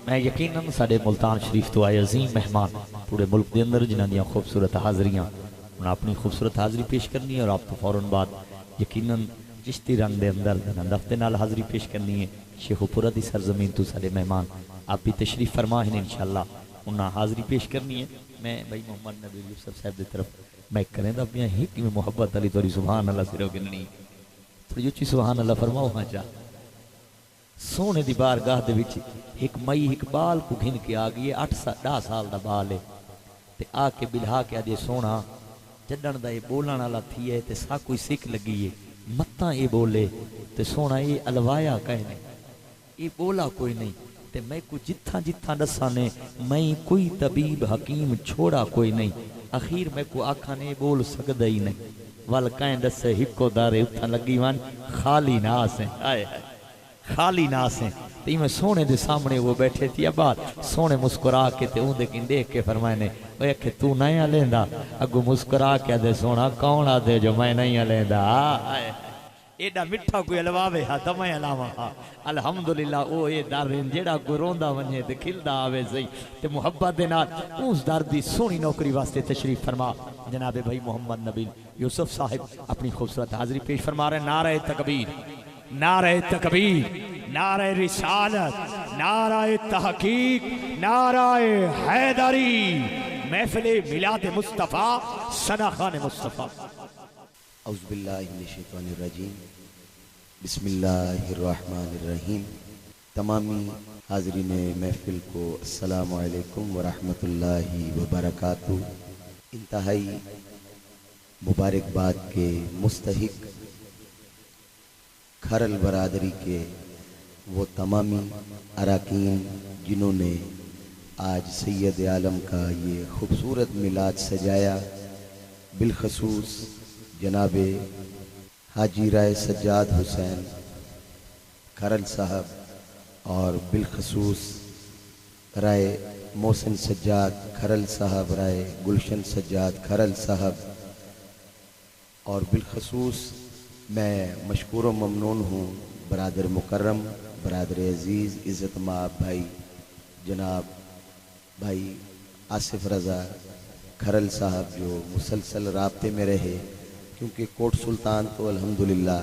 میں یقیناً ساڈے ملتان شریف تو آئے عظیم مہمان پورے ملک دے اندر جنہاں دیاں خوبصورت حاضریاں انہاں اپنی خوبصورت حاضری پیش کرنی ہے، اور آپ تو فوراً بعد یقیناً چشتی رنگ دے اندر ہدف دے نال حاضری پیش کرنی ہے۔ شیخ پورہ دی سرزمین تو ساڈے مہمان آپ بھی تشریف فرما ہیں انشاءاللہ، انہاں حاضری پیش کرنی ہے۔ میں بھائی محمد نبی یوسف صاحب دی طرف میں کریں دا اپنی ہی میں محبت علی توری سبحان اللہ سرو گننی تھوڑی اچھی سبحان اللہ فرماؤ ہاں چاہ سونے دی بارگاہ دے وچ ایک مئی ایک بال کو گھن کے آ گئی ہے، 8 سال دا بال ہے تے آ کے بلہا کے آدھے سونا جڈن دا یہ بولن والا تھی ہے تے سا کوئی سکھ لگی ہے متاں یہ بولے تے سونا یہ الوایا کہنے یہ بولا کوئی نہیں تے میں کو جتھاں جتھاں دسانے میں کوئی طبیب حکیم چھوڑا کوئی نہیں، اخیر میں کو آکھا نے بول سکدا ہی نہیں وال کہیں دسے ہکو دارے اتھاں لگی وان خالی ناس ہیں آئے خالی ناس ہیں تی میں سونے دے سامنے وہ بیٹھے تھی ابا سونے مسکرا کے تے اون دے کن دیکھ کے فرمائے نے اوے کہ تو نہیں لیندا اگو مسکرا کے دے سونا کون آ دے جو میں نہیں لیندا آئے ایڈا مٹھا کوئی الواوے ہا دمیں علاوہ ہا الحمدللہ او اے دارین جیڑا کوئی روندا ونجے تے کھلدا آوے زئی تے محبت دے نال اس در دی سونی نوکری واسطے تشریف فرما جناب بھائی محمد نبی یوسف صاحب اپنی خوبصورت حاضری پیش فرما رہے ہیں۔ نعرہ تکبیر، نعرہ تکبیر، نعرہ رسالت، نعرہ تحقیق، نعرہ حیدری، محفل میلاد مصطفیٰ ثنا خان مصطفیٰ۔ اعوذ باللہ من الشیطان الرجیم، بسم اللہ الرحمن الرحیم۔ تمامی حاضرین محفل کو السلام علیکم ورحمۃ اللہ وبرکاتہ۔ انتہائی مبارکباد کے مستحق کھرل برادری کے وہ تمامی اراکین جنہوں نے آج سید عالم کا یہ خوبصورت میلاد سجایا، بالخصوص جناب حاجی رائے سجاد حسین کھرل صاحب اور بالخصوص رائے محسن سجاد کھرل صاحب، رائے گلشن سجاد کھرل صاحب، اور بالخصوص میں مشکور و ممنون ہوں برادر مکرم، برادر عزیز، عزت مآب بھائی جناب بھائی آصف رضا کھرل صاحب جو مسلسل رابطے میں رہے، کیونکہ کوٹ سلطان تو الحمدللہ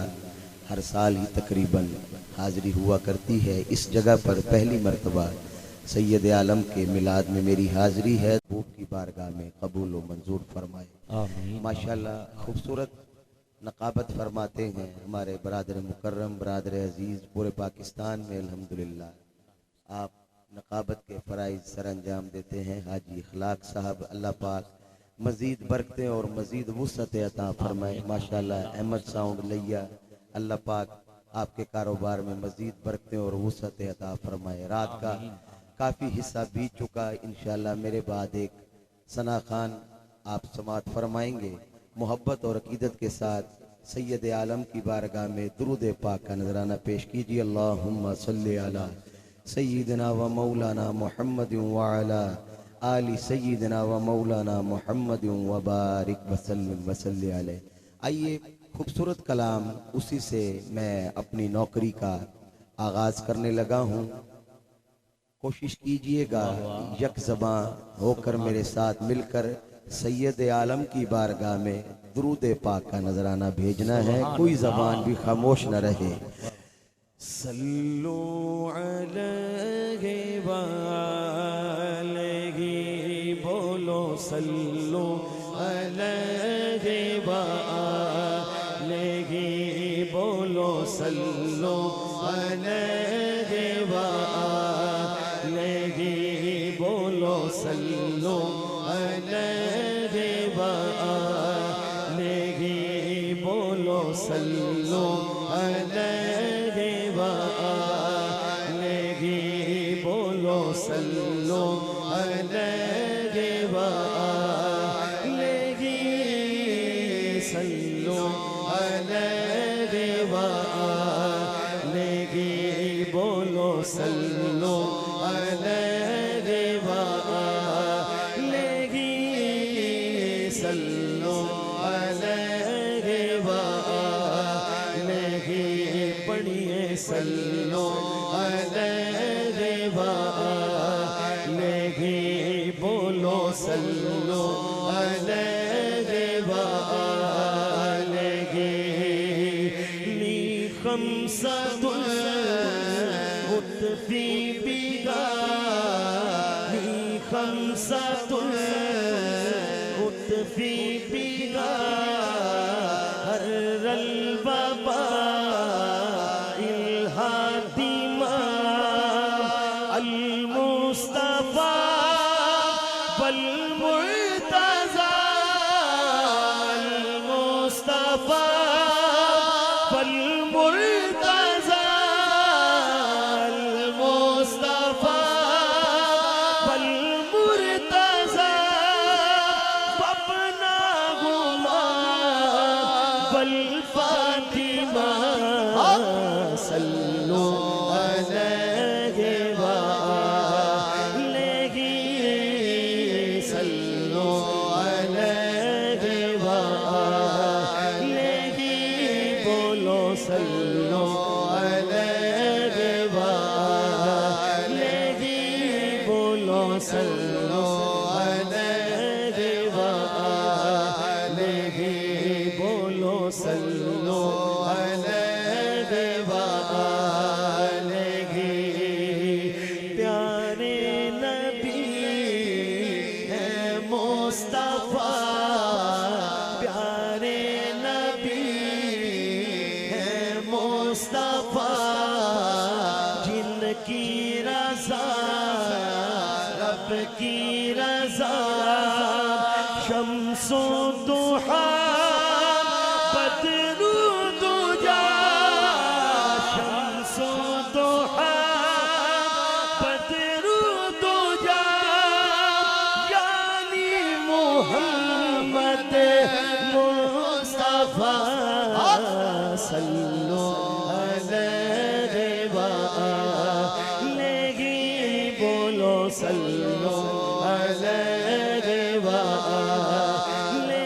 ہر سال ہی تقریباً حاضری ہوا کرتی ہے۔ اس جگہ پر پہلی مرتبہ سید عالم کے میلاد میں میری حاضری ہے، خوب کی بارگاہ میں قبول و منظور فرمائے آمین۔ ماشاءاللہ خوبصورت نقابت فرماتے ہیں ہمارے برادر مکرم، برادر عزیز پورے پاکستان میں الحمدللہ آپ نقابت کے فرائض سر انجام دیتے ہیں۔ حاجی اخلاق صاحب، اللہ پاک مزید برکتیں اور مزید وسعت عطا فرمائے۔ ماشاءاللہ احمد ساؤنڈ لیا، اللہ پاک آپ کے کاروبار میں مزید برکتیں اور وسعت عطا فرمائے۔ رات کا کافی حصہ بیت چکا، انشاءاللہ میرے بعد ایک ثنا خان آپ سماعت فرمائیں گے۔ محبت اور عقیدت کے ساتھ سید عالم کی بارگاہ میں درود پاک کا نذرانہ پیش کیجیے۔ اللہم صلی علی سیدنا و مولانا محمد وعلی آل سیدنا و مولانا محمد وبارک وسلم وصلی علیہ۔ آئیے خوبصورت کلام اسی سے میں اپنی نوکری کا آغاز کرنے لگا ہوں۔ کوشش کیجئے گا یک زباں ہو کر میرے ساتھ مل کر سید عالم کی بارگاہ میں درود پاک کا نذرانہ بھیجنا ہے، کوئی زبان بھی خاموش نہ رہے۔ صلو علیہ وآلہ بولو، صلو علیہ وآلہ بولو، صلو علیہ وآلہ بولو، صلو علیہ وآلہ بولو، صلو علیہ وآلہ بولو، صلو علیہ وآلہ صلو علیہ وآلہ بولو، صلو علیہ وآلہ صلو علیہ وآلہ پڑھیے، صلو علیہ وآلہ صلو علیہ وآلہ لی خمسۃ متفی بگا لی خمسۃ متفی بگا ہر البابا الہادیما المصطفیٰ والمرتضیٰ المصطفیٰ والمرتضیٰ المصطفیٰ والمرتضیٰ وابنہما والفاطمہ صلو علیہ وآلہ صلو علیہ وآلہ بولو صلو علیہ وآلہ بولو صلو علیہ وآلہ بولو صلو علیہ وآلہ پیارے نبی ہے مصطفیٰ پیارے نبی ہے مصطفیٰ جن کی رضا رب کی رضا شمس و ضحیٰ بدر و دجا شمس و ضحیٰ بدر و دجا یعنی محمد مصطفیٰ صلو علیہ وآلہ بولو صلو علیہ وآلہ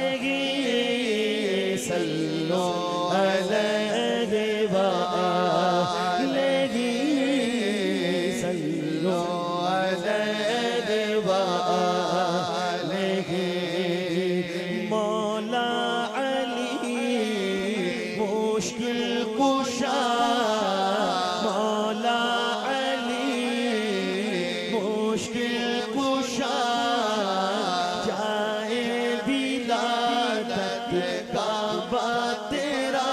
صلو علیہ وآلہ صلو علیہ وآلہ مولا علی مشکل کشا مولا علی مشکل کشا جائے ولادت کعبہ تیرا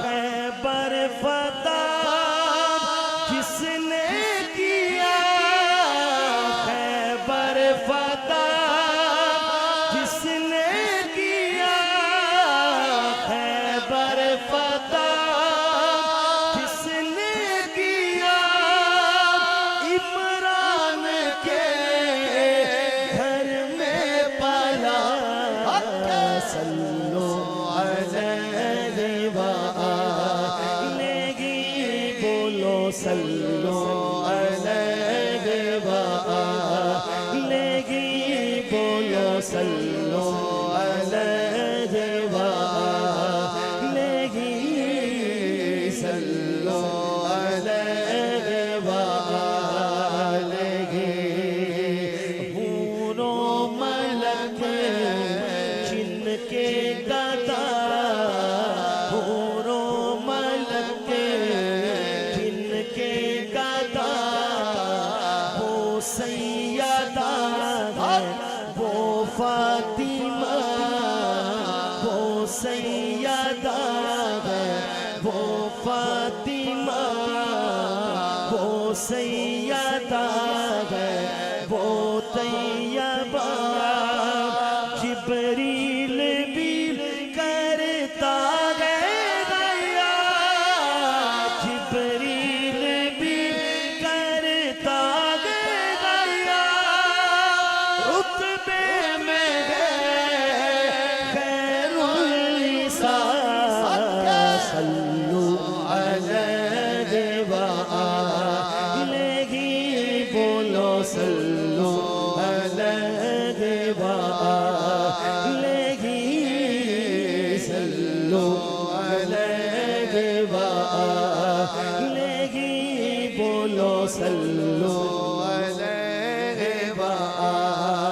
خیبر فتح جس نے کیا خیبر فتح جس نے کیا خیبر فتح جس نے کیا عمران کے گھر میں پالا صلو علیہ وآلہ بولو صلو علیہ وآلہ بولو صلو علیہ وآلہ صلو علیہ وآلہ حور و ملک جن کے گدا حور و ملک جن کے گدا وہ سیدہ ہے وہ فاطمہ وہ سیدہ ہے وہ فاطمہ وہ سیدہ ہے وہ طیبہ جبریل بھی کرتا ہے غیا جبریل بھی کرتا ہے غیا رتبے میں ہے خیر النساء صلو علیہ وآلہ بولو صلو علیہ وآلہ صلو علیہ وآلہ بولو صلو علیہ وآلہ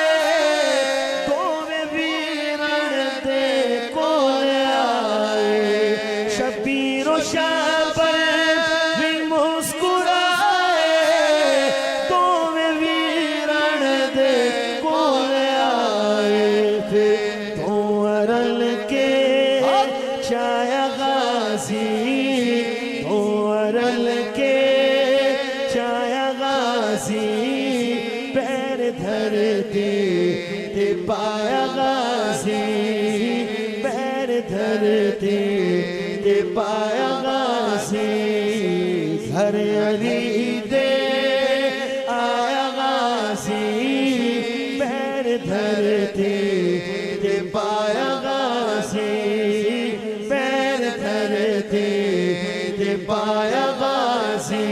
غازی تو ارل کے چایا غازی پیر دھرتی تے پایا غازی پیر دھرتی تے پایا غازی گھر علی دے آیا غازی پیر دھرتی تے پایا غازی پیر دھرتی تے پایا غازی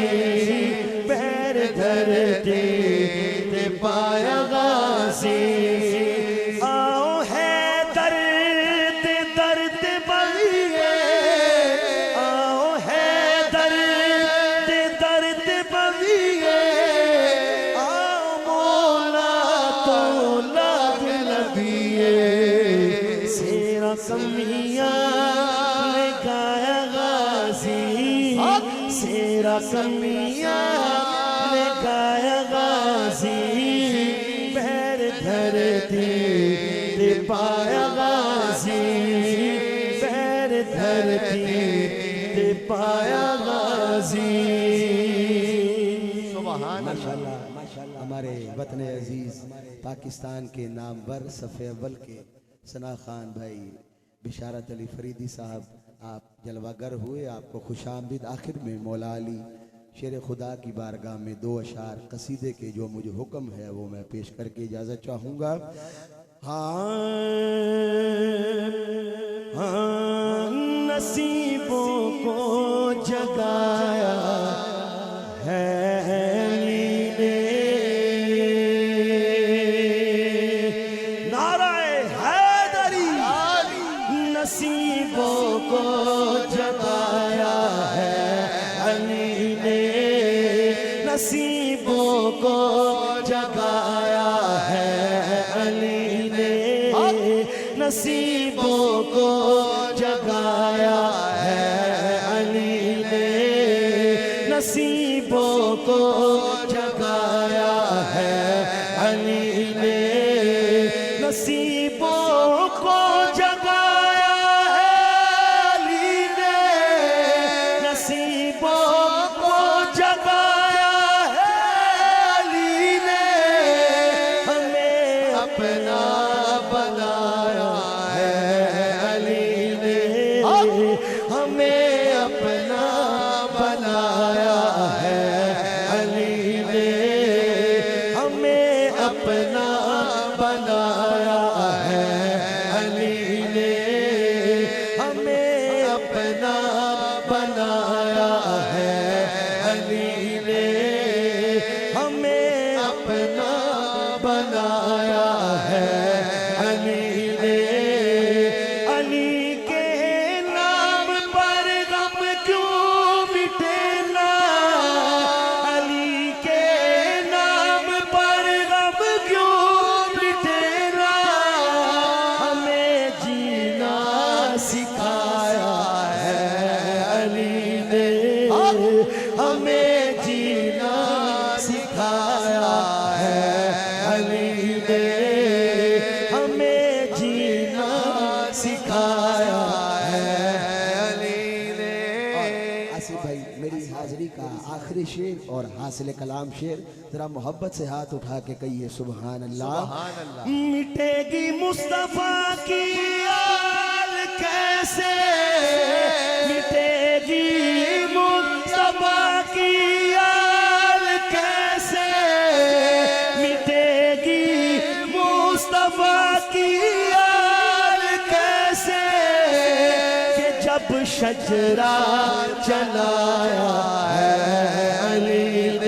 پیر دھرتی تے پایا غازی آؤ ہے درد درد بغیے آؤ ہے درد درد بغیے آؤ مولا تو لاد نبیے سیرا کمیاں لگایا غازی سیرا کمیاں لگایا غازی پیر دھرتی تے پایا غازی پیر دھرتی تے پایا غازی ماشاءاللہ ہمارے وطن عزیز پاکستان کے نامور صف اول کے ثنا خان بھائی بشارت علی فریدی صاحب آپ جلوہ گر ہوئے، آپ کو خوش آمدید۔ آخر میں مولا علی شیر خدا کی بارگاہ میں 2 اشعار قصیدے کے جو مجھے حکم ہے وہ میں پیش کر کے اجازت چاہوں گا۔ نصیبوں کو جگایا ہے علی نے نعرہ حیدری نصیبوں کو جگایا ہے علی نے نصیبوں کو جگایا ہے علی نے نصیبوں کو جگایا ہے علی نے نصیبوں کو جگایا ہے علی نے نصیبوں کو جگایا ہے علی نے نصیبوں کو جگایا ہے علی نے ہمیں اپنا بنایا ہے علی نے ہمیں اپنا بنایا ہے علی نے ہمیں اپنا بنایا ہے علی نے ہمیں اپنا بنایا ہے علی نے ہمیں اپنا بنایا ہے علی نے علی کے نام پر غم کیوں مٹینا علی کے نام پر غم کیوں مٹینا ہمیں جینا سکھایا ہے علی نے ہمیں جینا سکھایا ہے علی نے ہمیں جینا سکھایا ہے علی نے آصف بھائی میری حاضری کا آخری شعر اور حاصل کلام شعر ذرا محبت سے ہاتھ اٹھا کے کہیے سبحان اللہ۔ مٹے گی مصطفیٰ کی آل کیسے مٹے گی مصطفیٰ کی آل کیسے مٹے گی مصطفیٰ کی آل کیسے کہ جب شجرہ چلایا ہے علی